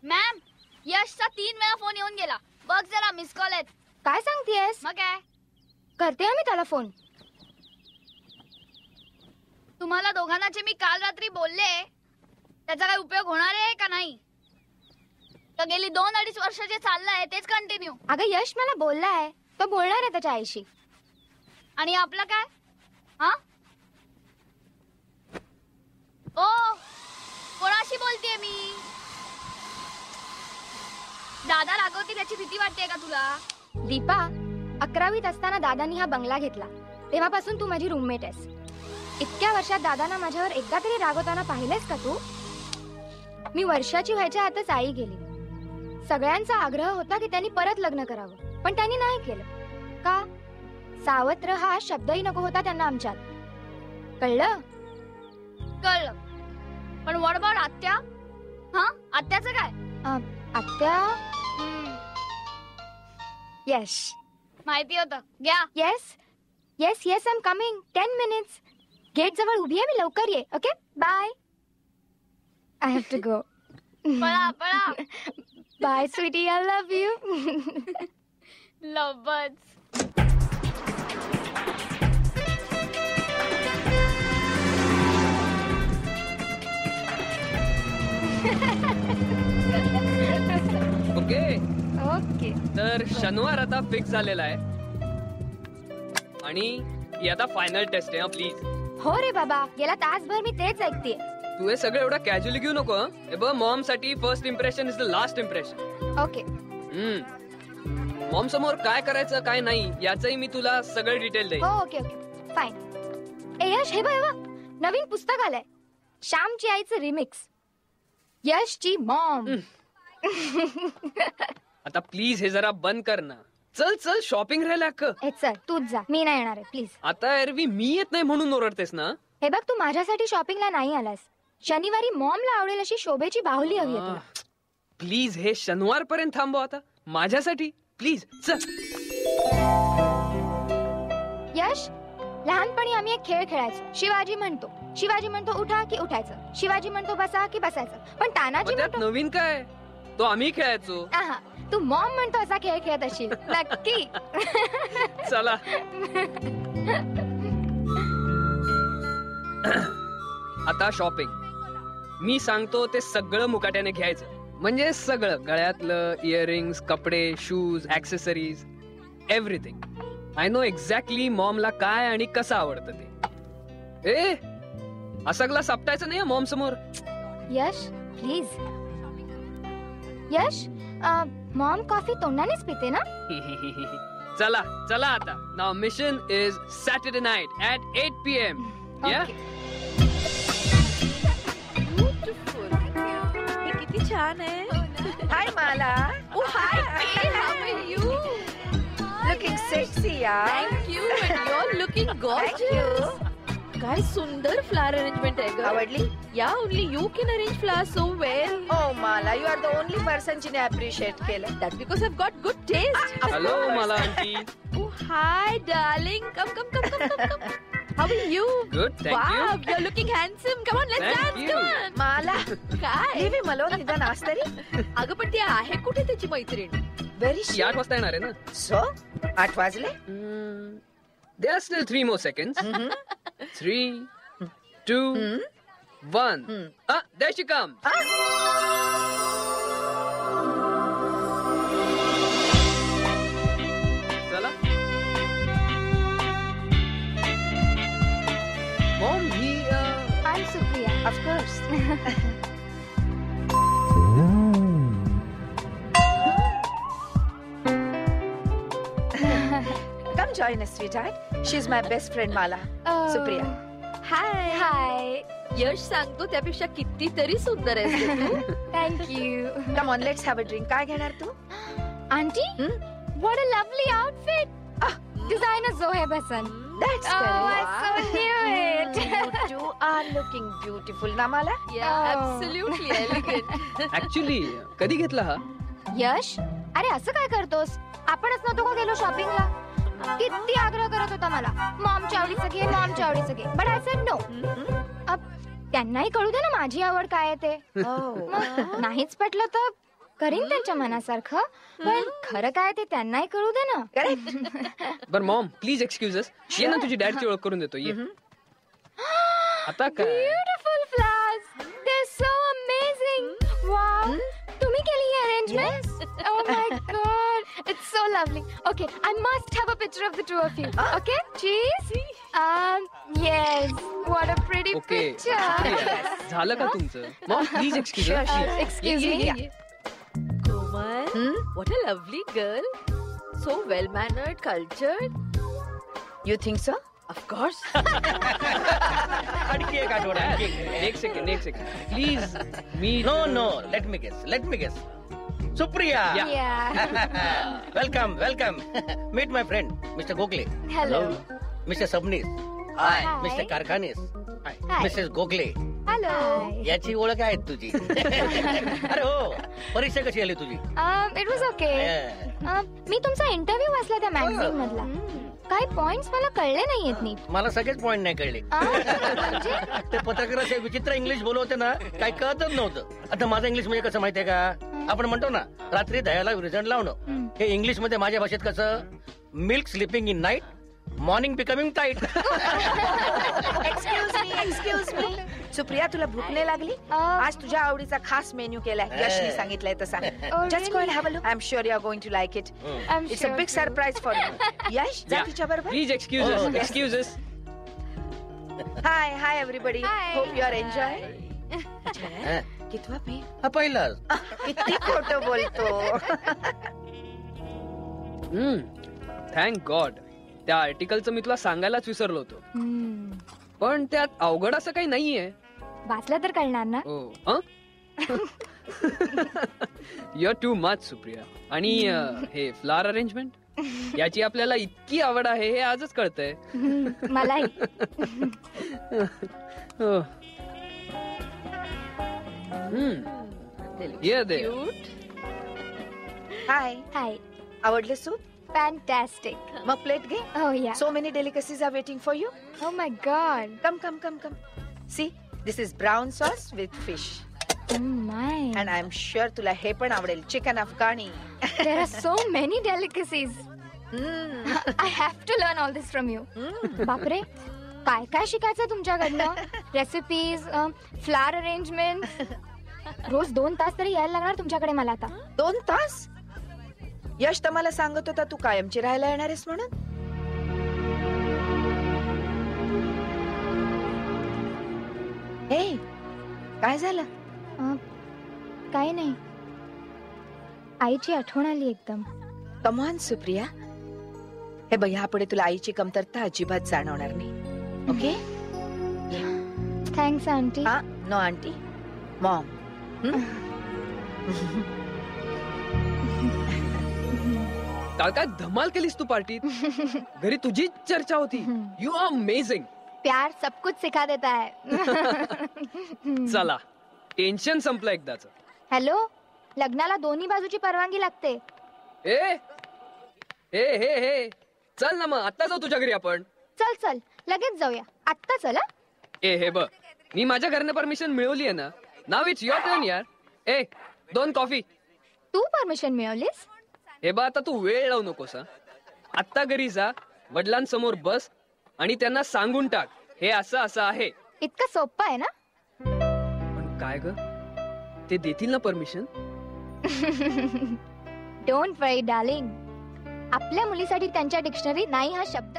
Ma'am, यशचा 3 वेळा phone येऊन गेला. बघ जरा मिस कॉल आहेत. काय सांगतेस? मग काय करते मी त्याला फोन. तुम्हाला दोघांना जे मी काल रात्री बोलले त्याचा काय उपयोग होणार आहे का नाही? तर गेली 2-2.5 वर्ष जे चाललंय तेच कंटिन्यू. अगं यश मला बोललाय, तो बोलणार आहे त्याच्या आईशी. आणि आपलं काय? हा ओ, कोणाशी बोलतेय मी? दादा रागवतील याची भीती वाटते का तुला? दीपा, 11वीत असताना दादानी हा बंगला घेतला, तेव्हापासून तू माझी रूममेट आहेस. इतक्या वर्षात दादांना माझ्यावर एकदा तरी रागवताना पाहिलेस का तू? मी वर्षाची व्हायच्या आतच आई गेली. सगळ्यांचा आग्रह होता की त्यांनी परत लग्न करावं, पण त्यांनी नाही केलं. का? सावत्र हा शब्दही नको होता त्यांना आमच्यात. कळलं? कळलं. पण व्हॉट अबाउट आत्या? हा, आत्याचं काय? आत्या? यश माहिती होतं. घ्या. Yes yes yes, I am coming. 10 minutes. Gate जवळ उभी आहे मी, लवकर ये. Okay, bye. I have to go. पळा पळा. Bye sweetie, I love you. लव्हच. Okay okay. तर शनिवार आता फिक्स झालेला आहे आणि ही आता फायनल टेस्ट आहे. प्लीज. हो रे बाबा, गेला तासभर मी तेच ऐकते. तू हे सगळं एवढं कॅज्युअली घेऊ नको. हे बघ, मॉम साठी first impression is the last impression. Okay. Maugham समोर काय करायचं काय नाही याचंही मी तुला सगळं डिटेल देईन. हो, ओके ओके, फाईन. ए यश, हे बघ नवीन पुस्तक आलंय, श्यामची आईचं रिमिक्स, यशची मॉम. आता प्लीज हे जरा बंद कर ना. चल चल, शॉपिंग राहिला अक्क. ए चल, तूच जा, मी नाही येणार आहे प्लीज. आता एरवी मी येत नाही म्हणून ओरडतेस ना? हे बघ, तू माझ्यासाठी शॉपिंगला नाही आलास. शनिवारी मॉमला आवडेल अशी शोभेची बाहुली हवी आहे तुला. प्लीज हे शनिवार पर्यंत थांबव आता माझ्यासाठी, प्लीज. चल. यश, लहानपणी आम्ही एक खेळ खेळायचो. शिवाजी म्हणतो उठा की उठायचं, शिवाजी म्हणतो बसा की बसायचं. पण तानाजी त्यात नवीन काय? तो आम्ही खेळायचो. आहा, तू मॉम म्हणतो असा खेळ खेळत असशील नक्की. चला. आता शॉपिंग. मी सांगतो ते सगळं मुकाट्याने घ्यायचं. म्हणजे सगळं, गळ्यातलं, इयरिंग्स, कपडे, shoes, accessories, everything. I know exactly मॉमला काय आणि कसं आवडतं ते. ए, असं सपटायचं नाही मॉम समोर. यश प्लीज. यश, मॉम कॉफी तोंडानेच पिते ना? चला चला आता. Now mission is Saturday night at 8 PM. या. किती छान आहे. हाय माला. Oh hi, how are you? Looking sexy, yaar. Thank you, and you're looking gorgeous. काय सुंदर फ्लावर अरेंजमेंट आहे ग. आवडली? Yeah, only you can arrange flowers so well. Oh Mala, you are the only person जिने appreciate केलं. That's because I've got good taste. Hello मला aunty. Oh hi, darling. Come. How are you? Good, thank wow, you. Wow, you're looking handsome. Come on, let's Thank dance. you. Come on. माला, काय? Levy मला निदान आज तरी. अगं पण ती आहे कुठे त्याची मैत्रीण? Very 8 वाजता येणार आहे ना. So, 8 वाजले? There are still 3 more seconds. 3, 2, 1. There she comes. चला. Mom, he I'm Supriya. Of course. Come join us, sweetheart. She's my best friend, Mala. Supriya. हाय हाय. यश सांगतो त्यापेक्षा कितीतरी सुंदर आहेस तू. Thank you. Come on, let's have a drink. काय घेणार तू? Aunty, What a lovely outfit. Designer Zohaib Hassan. That's Oh, correct. I so knew it. You two are looking beautiful, na Mala? Yeah, Oh. absolutely elegant. Actually कधी घेतला हा? यश, अरे असं काय करतोस? आपणच नव्हतो का गेलो शॉपिंगला? किती आग्रह करत होता मला, मॉमच्या आवडीचं घे, मॉमच्या आवडीचं घे. But I said no. त्यांनाही कळू दे ना माझी आवड काय आहे ते. मग नाहीच पटलं तर करीन त्यांच्या मनासारखं, पण खरं काय ते त्यांनाही कळू दे ना. Correct? बर मॉम प्लीज एक्सक्यूज ये ना, तुझी डॅडची ओळख करून देतो ये. आता काय beautiful flowers, they are so amazing. Wow, तुम्ही केली ही arrangement? Oh my god, it's so lovely. Okay, I must have a picture of the two of you. Okay, cheese. Yes, what a pretty okay picture. झालं का तुमचं? Mom please excuse Excuse me. Komal, what a lovely girl. So well mannered, cultured. You think so? Of course. आणखी एक आठवडा आणखी एक second please. मी no let me guess Supriya Yeah. Welcome meet my friend mister Gokhale, Hello. Mister Sabnis, Hi. Mister Karkhanis, Hi. Missus Gokhale. Hello. याची ओळख आहे तुझी. अरे हो, परीक्षा कशी आली तुझी? It was okay. मी तुमचा इंटरव्ह्यू वाचला त्या मॅगझिन मधला. काही पॉइंट्स मला कळले नाहीयेत नीट. मला सगळेच पॉइंट नाही कळले. म्हणजे ते पत्रकार असे विचित्र इंग्लिश बोलवते ना, काही कळतच नव्हतं. आता माझं इंग्लिश म्हणजे कसं माहितीये का, आपण म्हणतो ना रात्री दह्याला विरजण लावणं, हे इंग्लिश मध्ये माझ्या भाषेत कसं, milk slipping in night, morning becoming tight. Excuse me. Supriya, तुला भूक नाही लागली? आज तुझ्या आवडीचा खास मेन्यू केलाय, यशनी सांगितलंय तसा. Just go and have a look. I'm sure you are going to like it. I'm It's a sure. big surprise for you. यश, जा तिच्या बरोबर. Please excuse Hi everybody. Hi. Hope you are enjoying. कितवा पे? हा पहिलाच. किती खोटं बोलतो. Thank God. त्या आर्टिकलचं मी तुला सांगायलाच विसरलो होतो, हम्म. पण त्यात अवघड असं काही नाहीये. वाचलं तर कळणार ना. Oh you are too much Supriya. आणि हे फ्लावर अरेंजमेंट याची आपल्याला इतकी आवड आहे हे आजच कळतंय. मलाही. ये दे. Cute. हाय, हाय. आवडले सूप? फॅन्टॅस्टिक. मग प्लेट घे. Oh yeah. So many delicacies are waiting for you. Oh my god. Come. See, this is brown sauce with fish. Oh my. And I'm sure तुला हे पण आवडेल, चिकन अफगाणी. There are so many delicacies. I have to learn all this from you. बापरे, काय काय शिकायचं तुमच्याकडनं? Recipes, flower arrangement. रोज 2 तास तरी यायला लागणार तुमच्याकडे मला आता. 2 तास? यश तर मला सांगत होता तू कायमची राहायला येणार आहेस म्हणून. हे काय झालं? काही नाही, आईची आठवण आली एकदम. कम ऑन सुप्रिया, हे बघ ह्यापुढे तुला आईची कमतरता अजिबात जाणवणार नाही. ओके? Thanks aunty. हा, नो आंटी, मॉम. काल काय धमाल केलीस तू पार्टीत. घरी तुझीच चर्चा होती. You are amazing. प्यार सब कुछ सिखा देता है. चला, टेन्शन संपलं एकदाच. हॅलो, लग्नाला दोन्ही बाजूची परवानगी लागते. ए हे चल ना, मग आता जाऊ तुझ्या घरी आपण. चल लगेच जाऊया. आत्ता चल. हे बघ, मी माझ्या घरने परमिशन मिळवली आहे ना. नाव इट्स युअर टर्न यार. 2 कॉफी. तू परमिशन मिळवलीस? हे बघ, आता तू वेळ लावू नकोस. आत्ता घरी जा, वडिलांसमोर बस आणि त्यांना सांगून टाक हे असं आहे. इतकं सोपं आहे ना? पण काय ग, ते देतील ना परमिशन? डोंट वरी डार्लिंग, आपल्या मुलीसाठी त्यांच्या डिक्शनरी नाही हा शब्द